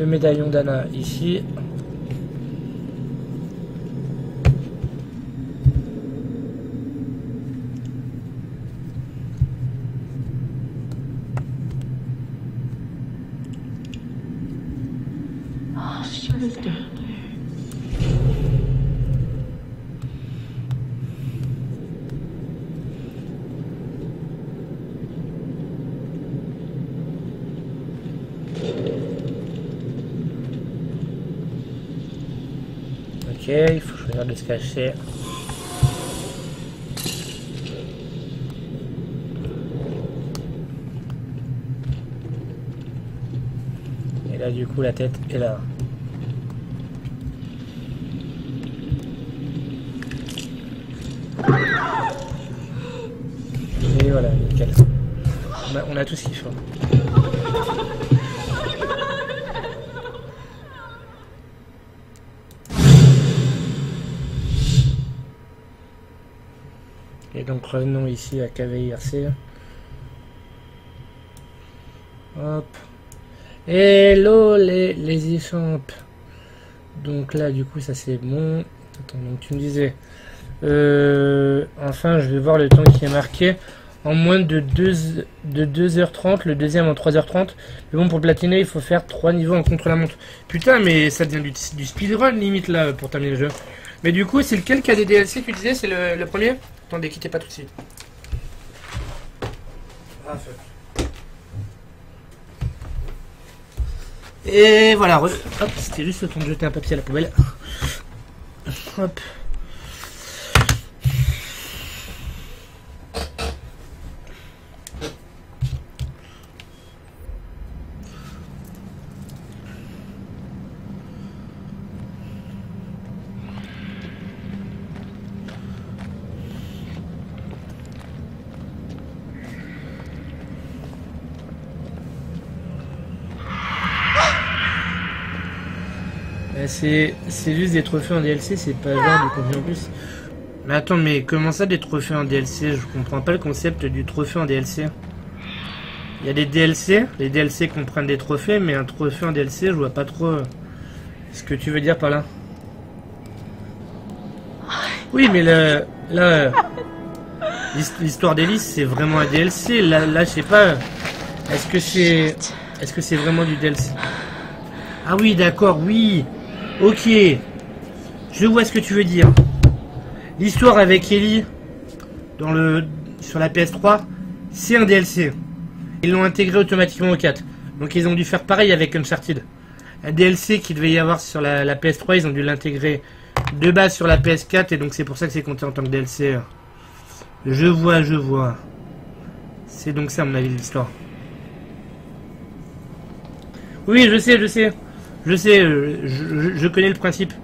Le médaillon d'Anna ici. Oh, she was down there. Ok, il faut choisir de se cacher. Et là du coup la tête est là. Et voilà, nickel. On a tout ce qu'il faut. Et donc revenons ici à KVIRC. Hop. Hello les échampes. Donc là du coup ça c'est bon. Attends, donc tu me disais. Enfin je vais voir le temps qui est marqué. En moins de 2h30, le deuxième en 3h30. Mais bon pour le platiner il faut faire 3 niveaux en contre-la-montre. Putain mais ça devient du speedrun limite là pour terminer le jeu. Mais du coup c'est lequel qui a des DLC tu disais, c'est le premier? Attendez, quittez pas tout de suite. Ah, et voilà, hop, c'était juste le temps de jeter un papier à la poubelle. Hop. C'est juste des trophées en DLC, c'est pas genre du contenu en plus. Mais attends, mais comment ça des trophées en DLC? Je comprends pas le concept du trophée en DLC. Il y a des DLC, les DLC comprennent des trophées, mais un trophée en DLC, je vois pas trop ce que tu veux dire par là. Oui, mais là, l'histoire d'Elise, c'est vraiment un DLC. Là, je sais pas. Est-ce que c'est vraiment du DLC? Ah oui, d'accord, oui. Ok, je vois ce que tu veux dire. L'histoire avec Ellie sur la PS3, c'est un DLC. Ils l'ont intégré automatiquement au 4. Donc ils ont dû faire pareil avec Uncharted. Un DLC qui devait y avoir sur la PS3, ils ont dû l'intégrer de base sur la PS4 et donc c'est pour ça que c'est compté en tant que DLC. Je vois. C'est donc ça à mon avis l'histoire. Oui, je sais. Je connais le principe.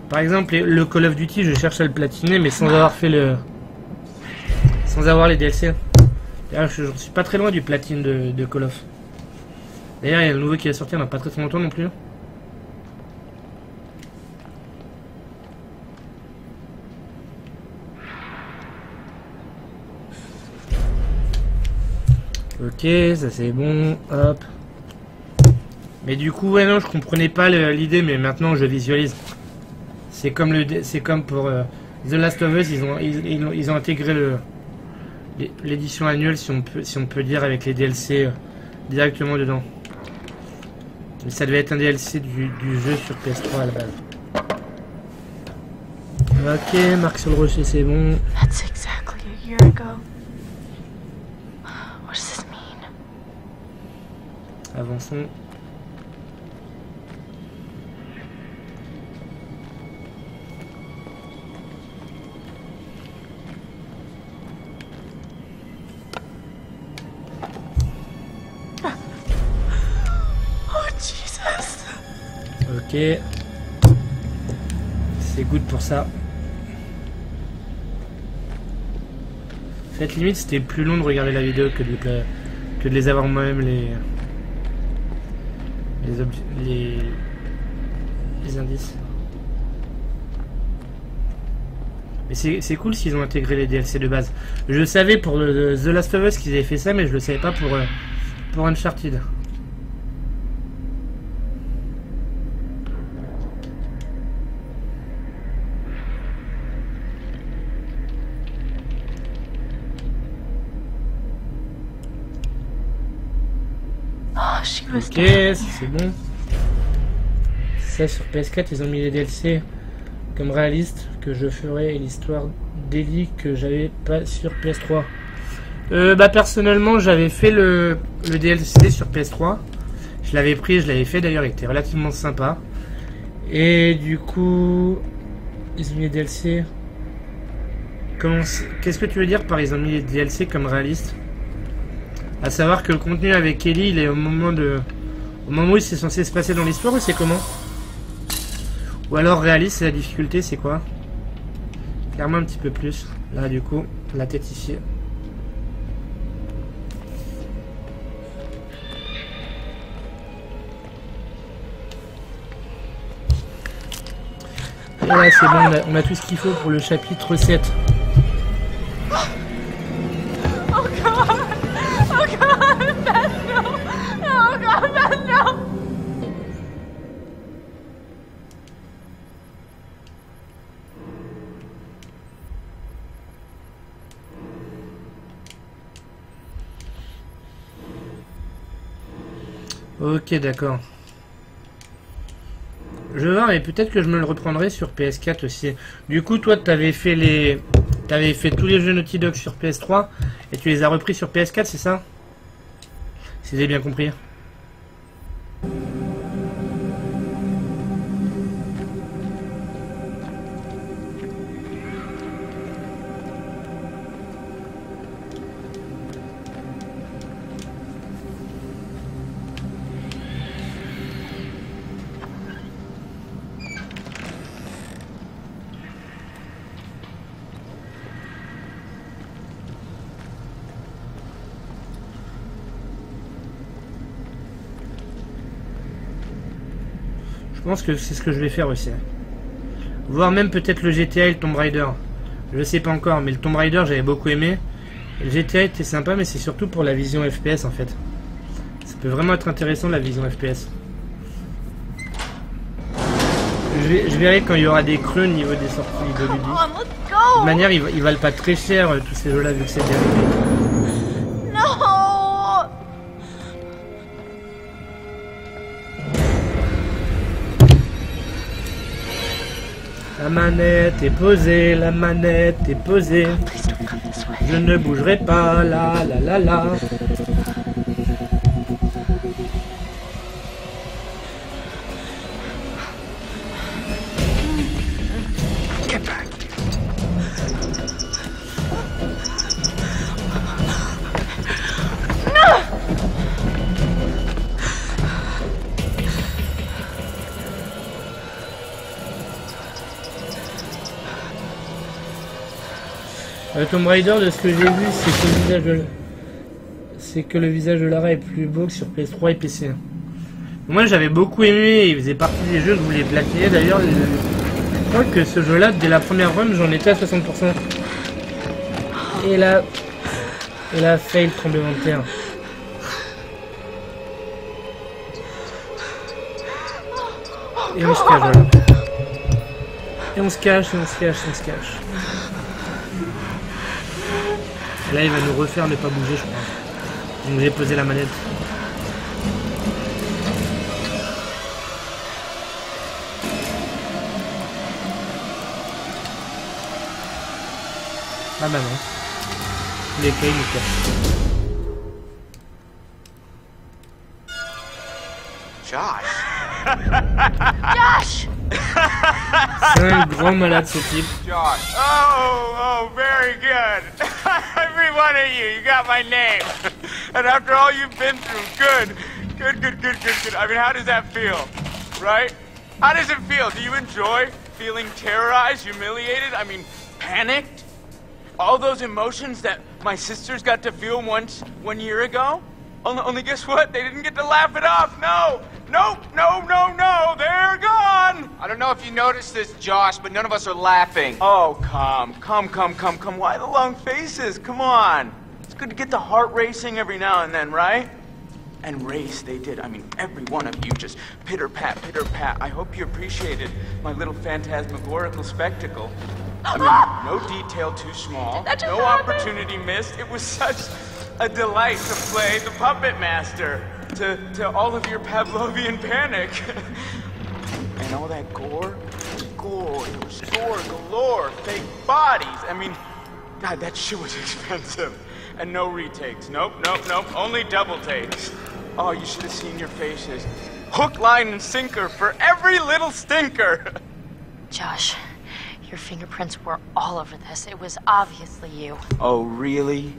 Par exemple, le Call of Duty, je cherche à le platiner, mais sans avoir fait sans avoir les DLC. D'ailleurs, je suis pas très loin du platine de Call of. D'ailleurs, il y a le nouveau qui est sorti, on n'a pas très longtemps non plus. Ok, ça c'est bon, hop. Mais du coup, ouais, non, je comprenais pas l'idée, mais maintenant je visualise. C'est comme pour The Last of Us, ils ont intégré l'édition annuelle, si on peut dire, avec les DLC directement dedans. Mais ça devait être un DLC du jeu sur PS3 à la base. Ok, marque sur le rocher, c'est bon. That's exactly a year ago. What does this mean? Avançons. Ok, c'est good pour ça. Cette limite c'était plus long de regarder la vidéo que de les avoir moi-même les indices. Mais c'est cool s'ils ont intégré les DLC de base. Je savais pour The Last of Us qu'ils avaient fait ça, mais je le savais pas pour Uncharted. While she was Ok, down c'est here. bon. Ça sur PS4, ils ont mis les DLC comme réaliste que je ferai et l'histoire d'Ellie que j'avais pas sur PS3. Bah personnellement, j'avais fait le DLC sur PS3. Je l'avais pris, je l'avais fait d'ailleurs, il était relativement sympa. Et du coup, ils ont mis les DLC. Qu'est-ce que tu veux dire par ils ont mis les DLC comme réaliste? À savoir que le contenu avec Ellie, il est au moment où c'est censé se passer dans l'histoire, ou c'est comment? Ou alors réaliste, c'est la difficulté, c'est quoi? Clairement un petit peu plus. Là du coup, la tête ici. Et là c'est bon, on a tout ce qu'il faut pour le chapitre 7. Oh God! Oh God! Beth, no! Oh God, Beth, no! Ok, d'accord. Je vais voir, mais peut-être que je me le reprendrai sur PS4 aussi. Du coup, toi, t'avais fait tous les jeux Naughty Dog sur PS3 et tu les as repris sur PS4, c'est ça? Si j'ai bien compris. Je pense que c'est ce que je vais faire aussi. Voire même peut-être le GTA et le Tomb Raider. Je sais pas encore, mais le Tomb Raider j'avais beaucoup aimé. Et le GTA était sympa, mais c'est surtout pour la vision FPS en fait. Ça peut vraiment être intéressant la vision FPS. Je verrai quand il y aura des creux au niveau des sorties de Come Ludie. on, let's De toute go! manière, ils valent pas très cher tous ces jeux-là vu que c'est dérivé. No! La manette est posée, la manette est posée. Please don't come this way. Je ne bougerai pas, la la la la. Get back. Tomb Raider, de ce que j'ai vu, c'est que le visage de Lara est plus beau que sur PS3 et PC. Moi j'avais beaucoup aimé, il faisait partie des jeux que je voulais platiner. D'ailleurs, je crois que ce jeu-là, dès la première run, j'en étais à 60%. Et là, fail tremblement de terre. Et on se cache, voilà. Et on se cache, et on se cache, on se cache. Et là, il va nous refaire ne pas bouger, je crois. Donc j'ai posé la manette. Ah bah non. Les cas, il nous cache. Josh. Josh! C'est un grand malade ce type. Josh. Oh, very good. Every one of you, you got my name. And after all you've been through, good. I mean, how does that feel? Right? How does it feel? Do you enjoy feeling terrorized, humiliated? I mean, panicked? All those emotions that my sisters got to feel 1 year ago? Only guess what? They didn't get to laugh it off. No, they're gone. I don't know if you noticed this, Josh, but none of us are laughing. Oh, come. Why the long faces? Come on. It's good to get the heart racing every now and then, right? And race, they did. I mean, every one of you just pitter-pat. I hope you appreciated my little phantasmagorical spectacle. I mean, no detail too small, That just no happened. opportunity missed. It was such a delight to play the puppet master. to all of your Pavlovian panic. And all that gore? Gore. It was gore galore. Fake bodies. I mean, God, that shit was expensive. And no retakes. Nope. Only double takes. Oh, you should have seen your faces. Hook, line, and sinker for every little stinker. Josh, your fingerprints were all over this. It was obviously you. Oh, really?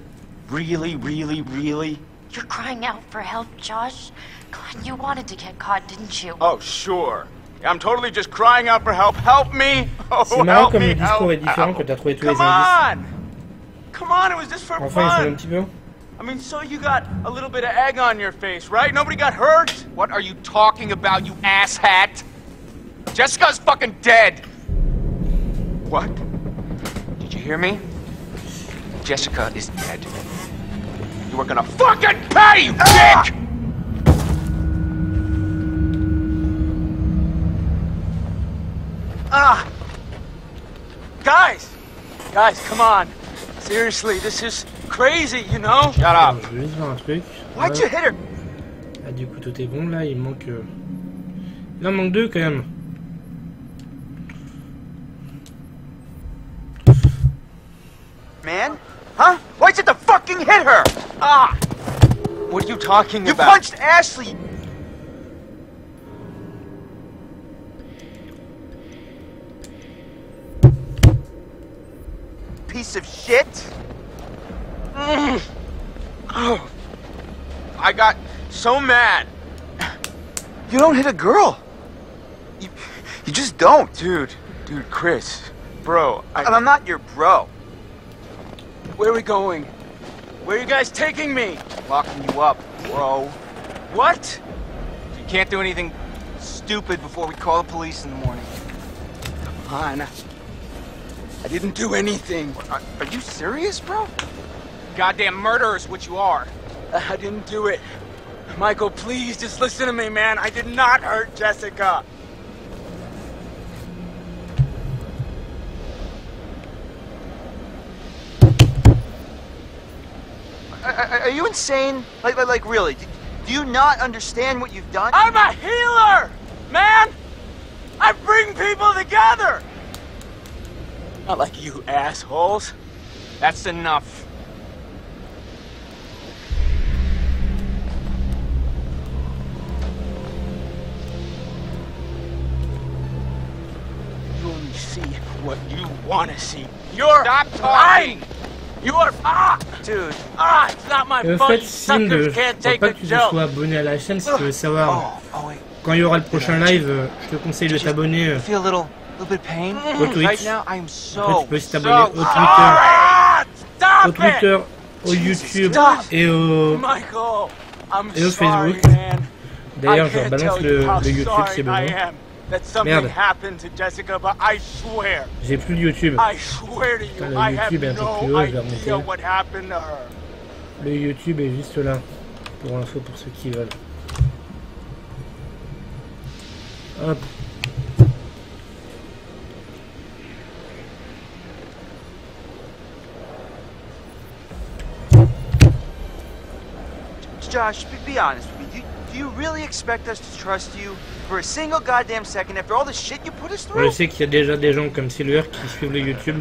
Really? You're crying out for help, Josh. God, you wanted to get caught, didn't you? Oh, sure. I'm totally just crying out for help. Help me! Oh, C'est marrant help comme me, le discours help, est différent help. quand t'as trouvé tous les Come indices. on! Come on, it was just for Enfin, il s'en un fun. petit peu. I mean, so you got a little bit of egg on your face, right? Nobody got hurt? What are you talking about, you asshat? Jessica's fucking dead! What? Did you hear me? Jessica is dead. You are gonna fucking pay, you dick! Guys, come on. Seriously, this is crazy, you know? Shut up. Je vais juste voir un truc. Why'd you hit her? Ah, du coup, tout est bon là. Il manque. Il en manque deux quand même. Man? Huh? Why'd you have to fucking hit her? Ah! What are you talking You about? punched Ashley! Piece of shit! Oh, I got so mad. You don't hit a girl! You just don't. Dude, Chris. Bro, I'm not your bro. where are we going? Where are you guys taking me? Locking you up, bro. What? You can't do anything stupid before we call the police in the morning. Come on. I didn't do anything. Are you serious, bro? Goddamn murderer is what you are. I didn't do it. Michael, please, just listen to me, man. I did not hurt Jessica. Are you insane? Like really? Do you not understand what you've done? I'm a healer, man. I bring people together. Not like you assholes. That's enough. You only see what you want to see. You're Stop talking! lying. You are Dude. it's not my Et au fault. fait, You Sim, je suckers can't crois take pas a que tu te joke. sois abonné à la chaîne si tu veux savoir. Oh wait. Quand il y aura le prochain live, je te conseille de t'abonner Feel a little bit of pain? au Twitch. Right now, I am Après, tu so peux aussi t'abonner au Twitter, Stop it! au YouTube Stop. et au... Michael, I'm Et au sorry, Facebook. man. D'ailleurs, I je can't balance tell you how le YouTube sorry si besoin. I am that something Merde. happened to Jessica, but I swear, J'ai plus de YouTube. I swear to Putain, you, le I have YouTube est un peu no plus haut, je vais idea remonter. what happened to her. Le YouTube est juste là, pour info pour ceux qui veulent. Hop. Josh, be honest with me. Do you really expect us to trust you for a single goddamn second after all the shit you put us Je through? sais qu'il y a déjà des gens comme Silver qui suivent le YouTube.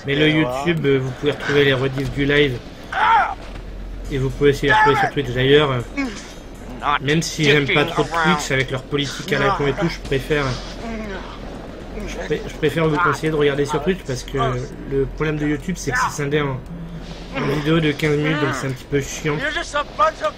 Mais le YouTube, vous pouvez retrouver les rediffs du live. Et vous pouvez aussi les retrouver sur Twitch d'ailleurs. Même si j'aime pas trop Twitch avec leur politique à la con et tout, je préfère vous conseiller de regarder sur Twitch parce que le problème de YouTube c'est que c'est scindé en vidéo de 15 minutes donc c'est un petit peu chiant. You're just a bunch of